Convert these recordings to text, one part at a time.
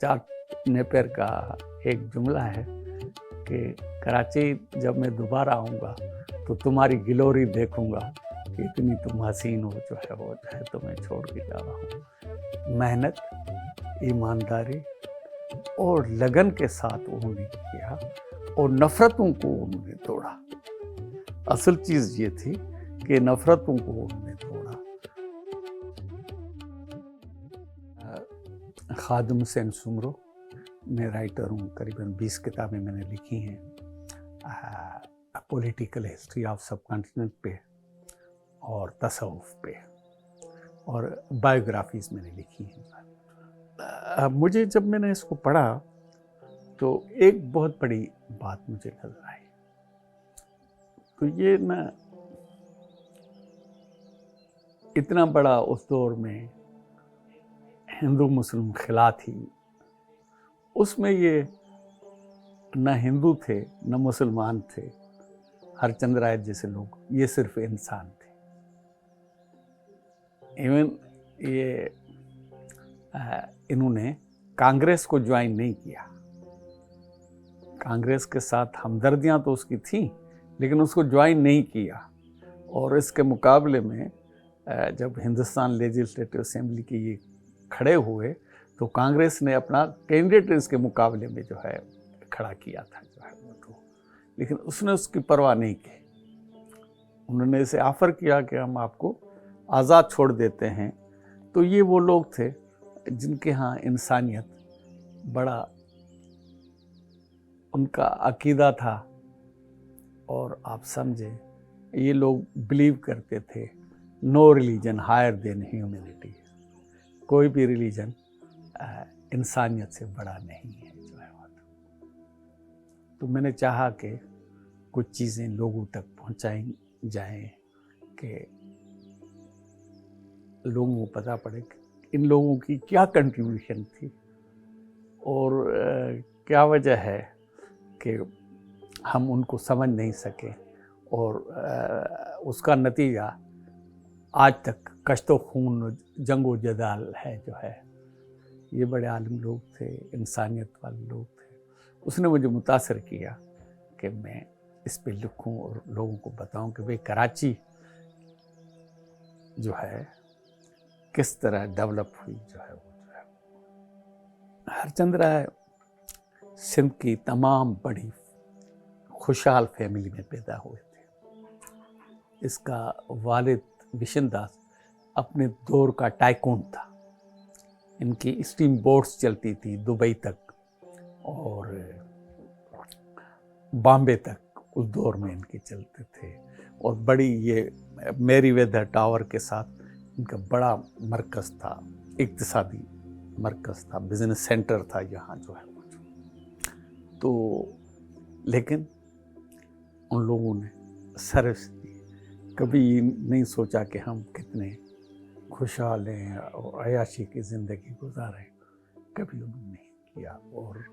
Charles Napier का एक जुमला है कि कराची जब मैं दोबारा आऊँगा तो तुम्हारी गिलोरी देखूँगा कि इतनी तुम हसीन हो जो है तुम्हें छोड़ के जा रहा हूँ। मेहनत, ईमानदारी और लगन के साथ उन्होंने किया और नफ़रतों को उन्होंने तोड़ा। असल चीज़ ये थी कि नफ़रतों को उन्होंने तोड़ा। खादिम हुसैन सुमरो, मैं राइटर हूँ, करीबन 20 किताबें मैंने लिखी हैं पॉलिटिकल हिस्ट्री ऑफ सब कॉन्टिनेंट पे और तसव्वुफ़ पे, और बायोग्राफीज़ मैंने लिखी हैं। मुझे जब मैंने इसको पढ़ा तो एक बहुत बड़ी बात मुझे नज़र आई। तो ये ना इतना बड़ा उस दौर में हिंदू मुस्लिम खिला थी, उसमें ये न हिंदू थे न मुसलमान थे, हरचंद राय जैसे लोग, ये सिर्फ इंसान थे। इवन ये इन्होंने कांग्रेस को ज्वाइन नहीं किया। कांग्रेस के साथ हमदर्दियां तो उसकी थी लेकिन उसको ज्वाइन नहीं किया। और इसके मुकाबले में जब हिंदुस्तान लेजिस्लेटिव असेंबली के ये खड़े हुए तो कांग्रेस ने अपना कैंडिडेट इसके मुकाबले में जो है खड़ा किया था जो है वो तो, लेकिन उसने उसकी परवाह नहीं की। उन्होंने इसे ऑफ़र किया कि हम आपको आज़ाद छोड़ देते हैं। तो ये वो लोग थे जिनके यहाँ इंसानियत बड़ा उनका अकीदा था, और आप समझे ये लोग बिलीव करते थे no religion higher than humanity, कोई भी रिलीजन इंसानियत से बड़ा नहीं है जो है वो। तो मैंने चाहा कि कुछ चीज़ें लोगों तक पहुंचाई जाएं कि लोगों को पता पड़े कि इन लोगों की क्या कंट्रीब्यूशन थी और क्या वजह है कि हम उनको समझ नहीं सके, और उसका नतीजा आज तक कश्तो खून जंगो जदाल है जो है। ये बड़े आलिम लोग थे, इंसानियत वाले लोग थे। उसने मुझे मुतासर किया कि मैं इस पे लिखूं और लोगों को बताऊं कि भाई कराची जो है किस तरह डेवलप हुई जो है वो जो है। हरचंद राय सिंध की तमाम बड़ी खुशहाल फैमिली में पैदा हुए थे। इसका वालिद विशन दास अपने दौर का टाइकून था। इनकी स्टीम बोट्स चलती थी दुबई तक और बॉम्बे तक, उस दौर में इनके चलते थे। और बड़ी ये मेरीवेदर टावर के साथ इनका बड़ा मरकज़ था, इक़्तिसादी मरकज़ था, बिजनेस सेंटर था यहाँ जो है। तो लेकिन उन लोगों ने सर्विस दी, कभी नहीं सोचा कि हम कितने खुशहाल हैं और अयाशी की ज़िंदगी गुजारें, कभी उन्होंने नहीं किया। और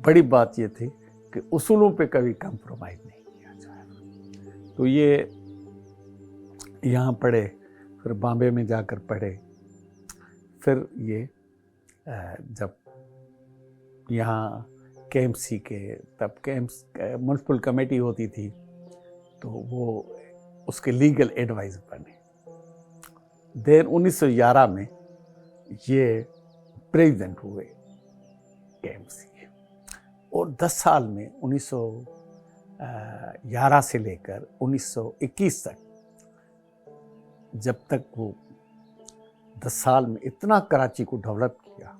बड़ी बात ये थी कि उसूलों पे कभी कंप्रोमाइज़ नहीं किया जाए। तो ये यहाँ पढ़े, फिर बॉम्बे में जाकर पढ़े, फिर ये जब यहाँ KMC के तब म्युनिसिपल कमेटी होती थी तो वो उसके लीगल एडवाइज़र बने। देन 1911 में ये प्रेसिडेंट हुए KMC के, और 10 साल में 1911 से लेकर 1921 तक, जब तक वो 10 साल में इतना कराची को डेवलप किया।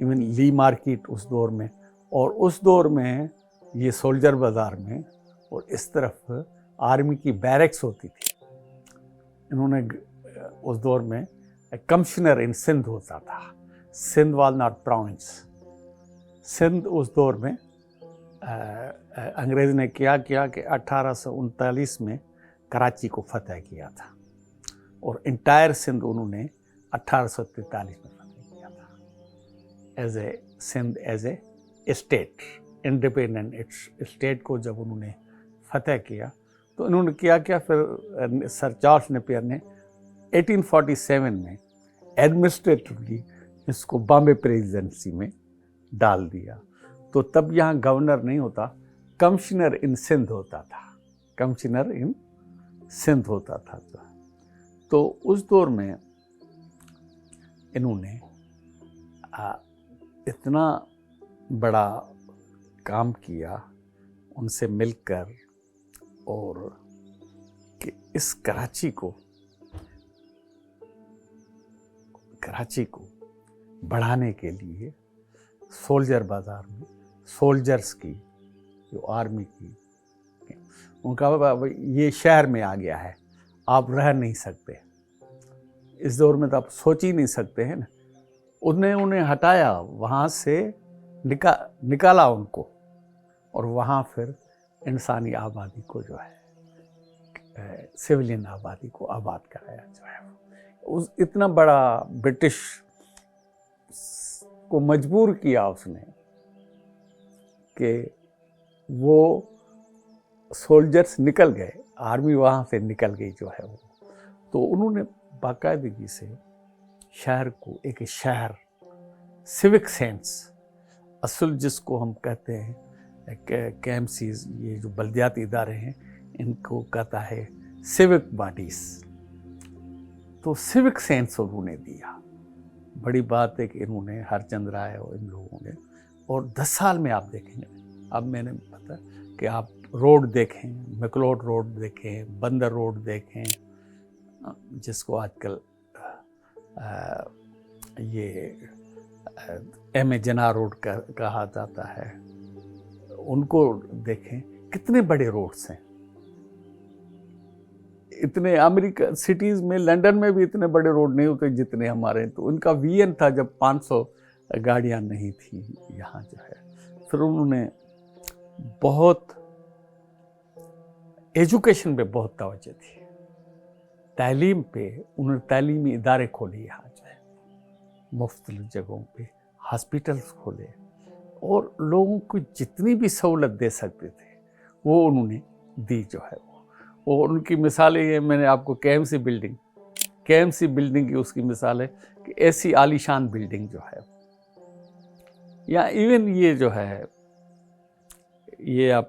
इवन ली मार्केट उस दौर में, और उस दौर में ये सोल्जर बाज़ार में, और इस तरफ आर्मी की बैरक्स होती थी। इन्होंने उस दौर में कमिश्नर इन सिंध होता था। Sindh was not province. Sindh उस दौर में अंग्रेज़ ने क्या किया कि 1839 में कराची को फतह किया था, और इंटायर सिंध उन्होंने 1843 में फतह किया था as a Sindh as a state, independent state को जब उन्होंने फतह किया तो इन्होंने क्या किया, फिर सर चार्ल्स नेपियर ने 1847 में एडमिनिस्ट्रेटिवली اس کو بامبے پریزیڈنسی میں ڈال دیا. تو تب یہاں گورنر نہیں ہوتا, کمشنر ان سندھ ہوتا تھا, کمشنر ان سندھ ہوتا تھا. تو اس دور میں انہوں نے اتنا بڑا کام کیا ان سے مل کر, اور کہ اس کراچی کو بڑھانے کے لیے سولجر بازار میں سولجرز کی جو آرمی کی, ان کا یہ شہر میں آ گیا ہے, آپ رہ نہیں سکتے. اس دور میں تو آپ سوچ ہی نہیں سکتے ہیں نا. انہیں ہٹایا وہاں سے, نکالا ان کو, اور وہاں پھر انسانی آبادی کو جو ہے سویلین آبادی کو آباد کرایا جو ہے. اتنا بڑا برٹش کو مجبور کیا اس نے کہ وہ سولجرز نکل گئے, آرمی وہاں سے نکل گئی جو ہے وہ. تو انہوں نے باقاعدگی سے شہر کو ایک شہر سیوک سینس, اصل جس کو ہم کہتے ہیں KMCs, یہ جو بلدیاتی ادارے ہیں ان کو کہتا ہے سیوک باڈیز. تو سیوک سینس انہوں نے دیا. بڑی بات ہے کہ انہوں نے ہرچند رائے اور ان لوگوں نے, اور 10 سال میں آپ دیکھیں گے, اب میں نے پتا کہ آپ روڈ دیکھیں, مکلوڈ روڈ دیکھیں, بندر روڈ دیکھیں, جس کو آج کل یہ ایم جناح روڈ کہا جاتا ہے, ان کو دیکھیں, کتنے بڑے روڈس ہیں. اتنے امریکہ سٹیز میں, لنڈن میں بھی اتنے بڑے روڈ نہیں ہوتے جتنے ہمارے ہیں. تو ان کا وین تھا جب 500 گاڑیاں نہیں تھیں یہاں جو ہے. پھر انہوں نے بہت ایجوکیشن پہ بہت توجہ دی, تعلیم پہ. انہوں نے تعلیمی ادارے کھولے یہاں جو ہے, مختلف جگہوں پہ ہاسپٹلس کھولے, اور لوگوں کو جتنی بھی سہولت دے سکتے تھے وہ انہوں نے دی جو ہے. اور ان کی مثالیں یہ, میں نے آپ کو KMC بلڈنگ کی اس کی مثال ہے کہ ایسی عالیشان بلڈنگ جو ہے, یا ایون یہ جو ہے, یہ آپ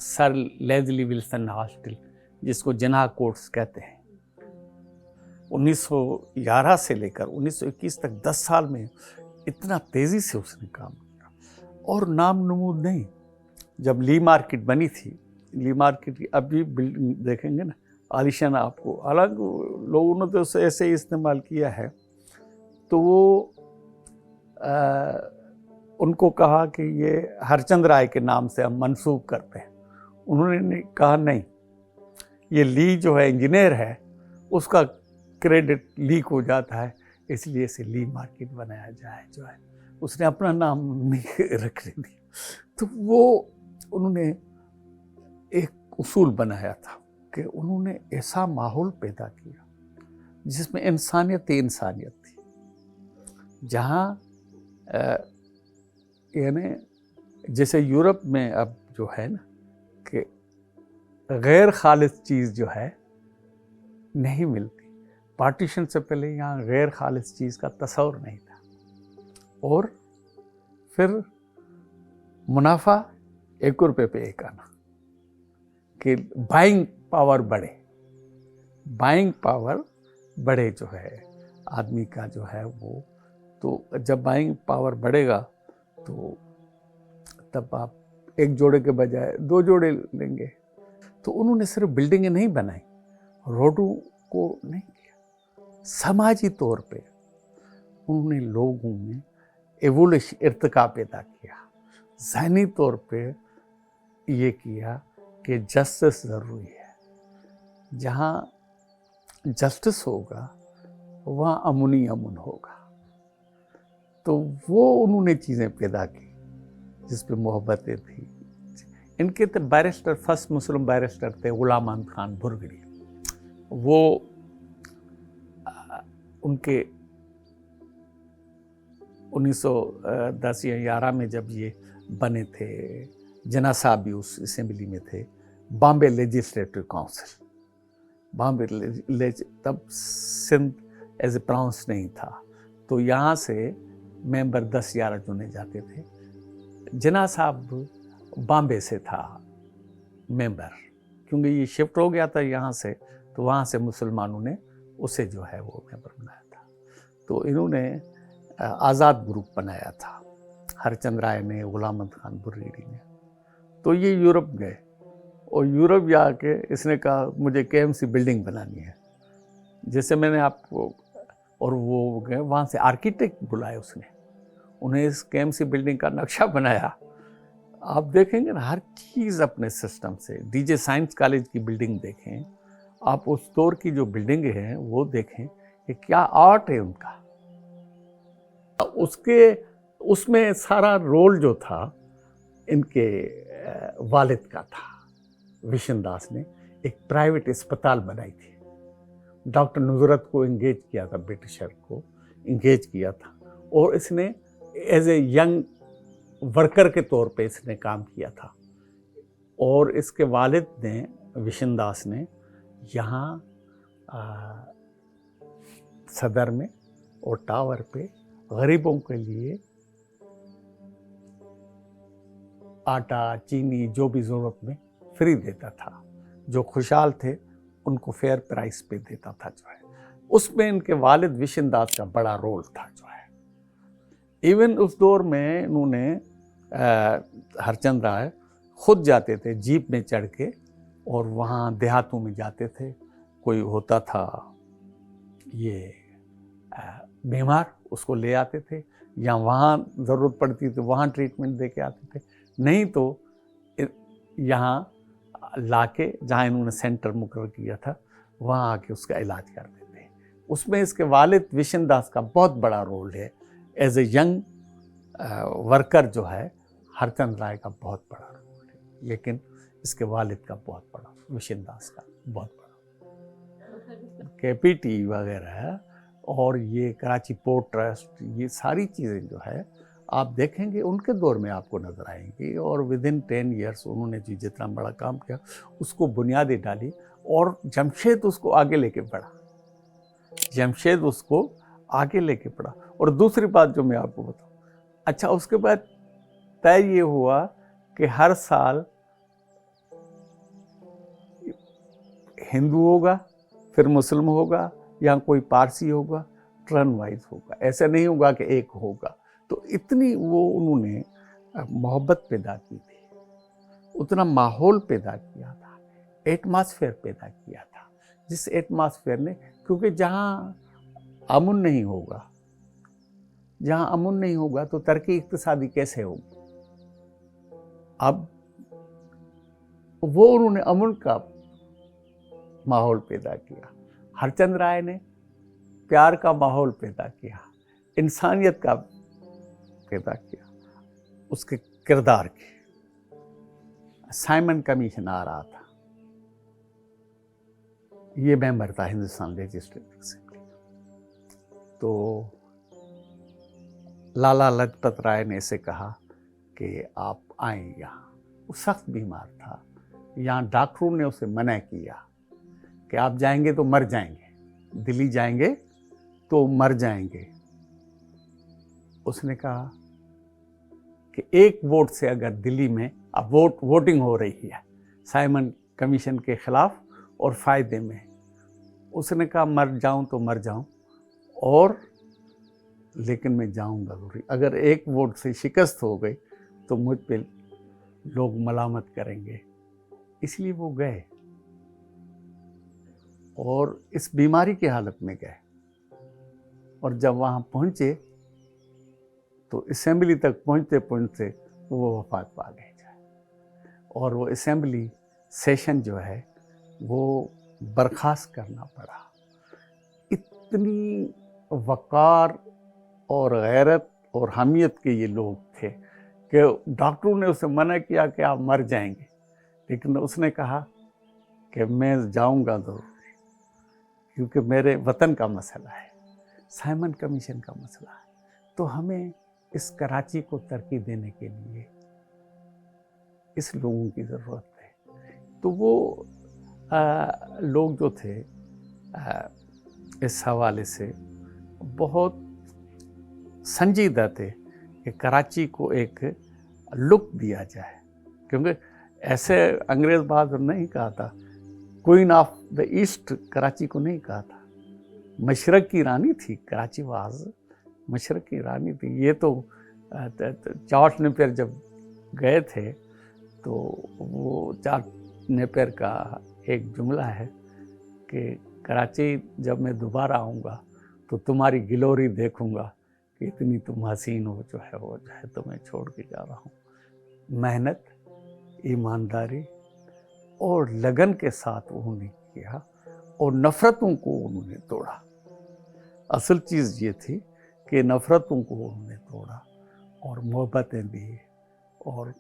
سر لیزلی ولسن ہاسٹل جس کو جناح کوٹس کہتے ہیں, 1911 سے لے کر 1921 تک 10 سال میں اتنا تیزی سے اس نے کام کیا. اور نام نمود نہیں, جب لی مارکیٹ بنی تھی, لی مارکیٹ کی اب بھی بلڈنگ دیکھیں گے نا, عالیشان آپ کو, حالانکہ لوگوں نے تو اسے ایسے ہی استعمال کیا ہے. تو وہ ان کو کہا کہ یہ ہرچند رائے کے نام سے ہم منسوب کرتے ہیں. انہوں نے کہا نہیں, یہ لی جو ہے انجینئر ہے, اس کا کریڈٹ لیک ہو جاتا ہے, اس لیے اسے لی مارکیٹ بنایا جائے جو ہے. اس نے اپنا نام نہیں رکھنے دیا. تو وہ انہوں نے ایک اصول بنایا تھا کہ انہوں نے ایسا ماحول پیدا کیا جس میں انسانیت ہی انسانیت تھی, جہاں یعنی جیسے یورپ میں اب جو ہے نا کہ غیر خالص چیز جو ہے نہیں ملتی. پارٹیشن سے پہلے یہاں غیر خالص چیز کا تصور نہیں تھا. اور پھر منافع 1 روپے پہ 1 آنا, کہ بائنگ پاور بڑھے جو ہے آدمی کا جو ہے وہ. تو جب بائنگ پاور بڑھے گا تو تب آپ 1 جوڑے کے بجائے 2 جوڑے لیں گے. تو انہوں نے صرف بلڈنگیں نہیں بنائی, روڈوں کو نہیں کیا, سماجی طور پہ انہوں نے لوگوں میں ارتقا پیدا کیا. ذہنی طور پہ یہ کیا کہ جسٹس ضروری ہے, جہاں جسٹس ہوگا وہاں امن ہوگا. تو وہ انہوں نے چیزیں پیدا کی جس پہ محبتیں تھیں. ان کے بیرسٹر, فرسٹ مسلم بیرسٹر تھے غلام احمد خان بھرگڑی. وہ ان کے 1910 یا 11 میں جب یہ بنے تھے, جناح صاحب بھی اس اسمبلی میں تھے, بامبے لیجسلیٹو کونسل. تب سندھ ایز اے پراؤنس نہیں تھا, तो यहाँ से मेंबर 10-11 चुने जाते थे। जिन्ना साहब बॉम्बे से था मेंबर, क्योंकि ये शिफ्ट हो गया था यहाँ से, तो वहाँ से मुसलमानों ने उसे जो है वो मेंबर बनाया था। तो इन्होंने आज़ाद ग्रुप बनाया था, हरचंद राय ने, गुलाम अहमद खान बुर्रीडी ने। तो ये यूरोप गए और यूरोप जाके इसने कहा मुझे केएमसी बिल्डिंग बनानी है, जैसे मैंने आपको, और वो गए वहाँ से आर्किटेक्ट बुलाए उसने, उन्हें इस केएमसी बिल्डिंग का नक्शा बनाया। आप देखेंगे ना हर चीज़ अपने सिस्टम से। डीजे साइंस कॉलेज की बिल्डिंग देखें, आप उस दौर की जो बिल्डिंग हैं वो देखें कि क्या आर्ट है उनका। उसमें सारा रोल जो था इनके वालिद का था। विशन दास ने एक प्राइवेट अस्पताल बनाई थी, डॉक्टर नुजरत को इंगेज किया था, ब्रिटिशर को इंगेज किया था, और इसने एज ए यंग वर्कर के तौर पे इसने काम किया था। और इसके वालिद ने, विशन दास ने, यहाँ सदर में और टावर पे गरीबों के लिए आटा, चीनी, जो भी ज़रूरत में फ्री देता था। जो खुशहाल थे उनको फेयर प्राइस पे देता था जो है। उसमें इनके वालिद विशन दास का बड़ा रोल था जो है। इवन उस दौर में इन्होंने हरचंद राय खुद जाते थे जीप में चढ़ के, और वहाँ देहातों में जाते थे। कोई होता था ये बीमार, उसको ले आते थे, या वहाँ ज़रूरत पड़ती तो वहाँ ट्रीटमेंट दे के आते थे, नहीं तो यहाँ लाके जहाँ इन्होंने सेंटर मुकर्रर किया था वहाँ आके उसका इलाज कर देते हैं। उसमें इसके वालिद विशन दास का बहुत बड़ा रोल है। एज ए यंग वर्कर जो है हरचंद राय का बहुत बड़ा रोल है, लेकिन इसके वालिद का बहुत बड़ा, विशन दास का बहुत बड़ा। केपीटी वगैरह और ये कराची पोर्ट ट्रस्ट, ये सारी चीज़ें जो है आप देखेंगे उनके दौर में आपको नज़र आएंगी। और विदिन 10 ईयर्स उन्होंने जो जितना बड़ा काम किया उसको बुनियादें डाली, और जमशेद उसको आगे लेके बढ़ा, जमशेद उसको आगे लेके बढ़ा। और दूसरी बात जो मैं आपको बताऊँ, अच्छा उसके बाद तय ये हुआ कि हर साल हिंदू होगा, फिर मुस्लिम होगा, या कोई पारसी होगा, टर्न वाइज होगा, ऐसा नहीं होगा कि एक होगा। तो इतनी वो उन्होंने मोहब्बत पैदा की थी, उतना माहौल पैदा किया था, एटमॉस्फेयर पैदा किया था, जिस एटमॉस्फेयर ने, क्योंकि जहाँ अमन नहीं होगा, जहाँ अमन नहीं होगा तो तरक्की इक्तिसादी कैसे होगी। अब वो उन्होंने अमन का माहौल पैदा किया। हरचंद राय ने प्यार का माहौल पैदा किया, इंसानियत का पैदा किया, उसके किरदार की। साइमन कमीशन आ रहा था, ये मेंबर था हिंदुस्तान लेजिस्लेटिव असेंबली का। तो लाला लजपत राय ने इसे कहा कि आप आएं यहाँ। वो सख्त बीमार था, यहाँ डॉक्टरों ने उसे मना किया कि आप जाएंगे तो मर जाएंगे, दिल्ली जाएंगे तो मर जाएंगे। उसने कहा कि एक वोट से अगर दिल्ली में अब वोटिंग हो रही है साइमन कमीशन के खिलाफ और फ़ायदे में, उसने कहा मर जाऊं तो मर जाऊं, और लेकिन मैं जाऊंगा ज़रूरी। अगर एक वोट से शिकस्त हो गई तो मुझ पे लोग मलामत करेंगे। इसलिए वो गए और इस बीमारी की हालत में गए, और जब वहाँ पहुँचे तो असेंबली तक पहुँचते पहुँचते वो वफात पा गए। और वो असेंबली सेशन जो है वो बर्खास्त करना पड़ा। इतनी वक़ार और गैरत और हमियत के ये लोग थे कि डॉक्टरों ने उसे मना किया कि आप मर जाएंगे, लेकिन उसने कहा कि मैं जाऊंगा ज़रूर, क्योंकि मेरे वतन का मसला है, साइमन कमीशन का मसला है। तो हमें इस कराची को तरक्की देने के लिए इस लोगों की ज़रूरत है। तो वो लोग जो थे इस हवाले से बहुत संजीदा थे कि कराची को एक लुक दिया जाए, क्योंकि ऐसे अंग्रेज बहादुर नहीं कहा था, queen of the east Karachi को नहीं कहा था, मशरक की रानी थी कराची, वाज मशरक की रानी थी। ये तो चार्ल्स नेपियर जब गए थे तो वो चार्ल्स नेपियर का एक जुमला है कि कराची जब मैं दोबारा आऊँगा तो तुम्हारी गिलोरी देखूँगा कि इतनी तुम हसीन हो जो है तुम्हें छोड़ के जा रहा हूँ। मेहनत, ईमानदारी और लगन के साथ उन्होंने किया और नफ़रतों को उन्होंने तोड़ा। असल चीज़ ये थी कि नफ़रतों को उन्होंने तोड़ा और मोहब्बतें दी और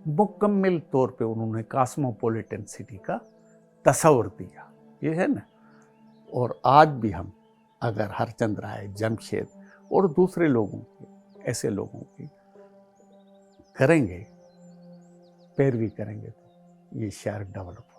मुकम्मल तौर पे उन्होंने कॉस्मोपॉलिटन सिटी का तस्वर दिया। ये है ना। और आज भी हम अगर हरचंद राय, जमशेद और दूसरे लोगों की, ऐसे लोगों की करेंगे, पैरवी करेंगे तो ये शहर डेवलप